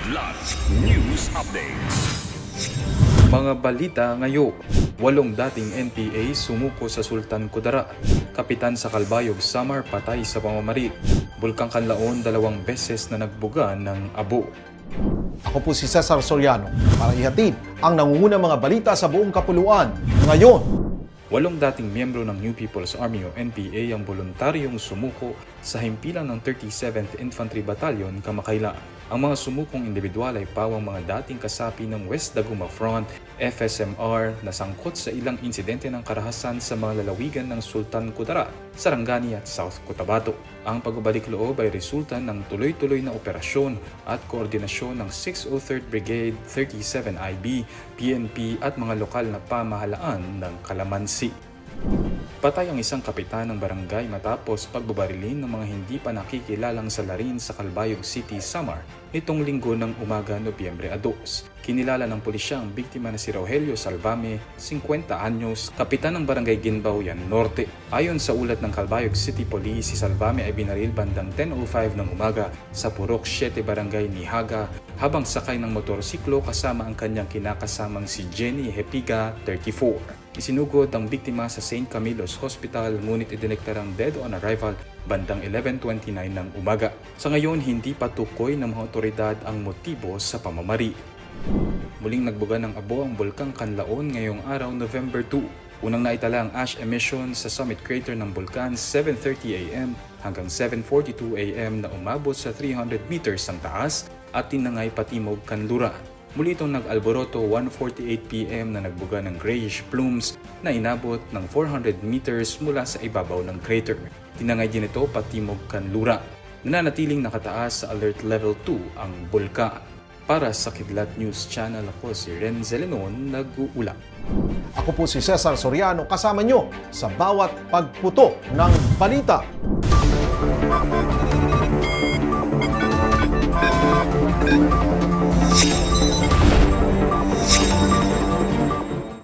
Kidlat News Updates. Mga balita ngayon, 8 dating NPA sumuko sa Sultan Kudarat. Kapitan sa Calbayog Samar patay sa pamamari. Bulkang Kanlaon 2 beses na nagbuga ng abo. Ako po si Cesar Soriano para ihatid ang nangungunang mga balita sa buong kapuluan ngayon. 8 dating miyembro ng New People's Army o NPA ang voluntaryong sumuko sa himpilan ng 37th Infantry Battalion kamakailan. Ang mga sumukong individual ay pawang mga dating kasapi ng West Daguma Front, FSMR, na sangkot sa ilang insidente ng karahasan sa mga lalawigan ng Sultan Kudarat, Sarangani at South Cotabato. Ang pagbabalik loob ay resulta ng tuloy-tuloy na operasyon at koordinasyon ng 603rd Brigade, 37 IB, PNP at mga lokal na pamahalaan ng Kalamansi. Patay ang isang kapitan ng barangay matapos pagbabarilin ng mga hindi pa nakikilalang salarin sa Calbayog City, Samar nitong linggo ng umaga, Nobyembre 2. Kinilala ng pulisya ang biktima na si Rogelio Salvame, 50 anyos, kapitan ng barangay Ginbauyan Norte. Ayon sa ulat ng Calbayog City Police, si Salvame ay binaril bandang 10:05 ng umaga sa Purok 7 Barangay Nihaga habang sakay ng motorsiklo kasama ang kanyang kinakasamang si Jenny Hepiga, 34. Isinugod ang biktima sa St. Camilo's Hospital ngunit idineklarang dead on arrival bandang 11:29 ng umaga. Sa ngayon, hindi pa tukoy ng mga otoridad ang motibo sa pamamari. Muling nagbuga ng abo ang Bulkang Kanlaon ngayong araw, November 2. Unang naitala ang ash emission sa summit crater ng bulkan 7:30 AM hanggang 7:42 AM na umabot sa 300 meters ang taas at tinangay patimog kanluran. Muli itong nag-alboroto 1:48 PM na nagbuga ng grayish plumes na inabot ng 400 meters mula sa ibabaw ng crater. Tinangay din ito patimog kanluran. Nananatiling nakataas sa Alert Level 2 ang bulkan. Para sa Kidlat News Channel, ako si Renz Zelenon, nag-uulat. Ako po si Cesar Soriano kasama nyo sa bawat pagputo ng balita.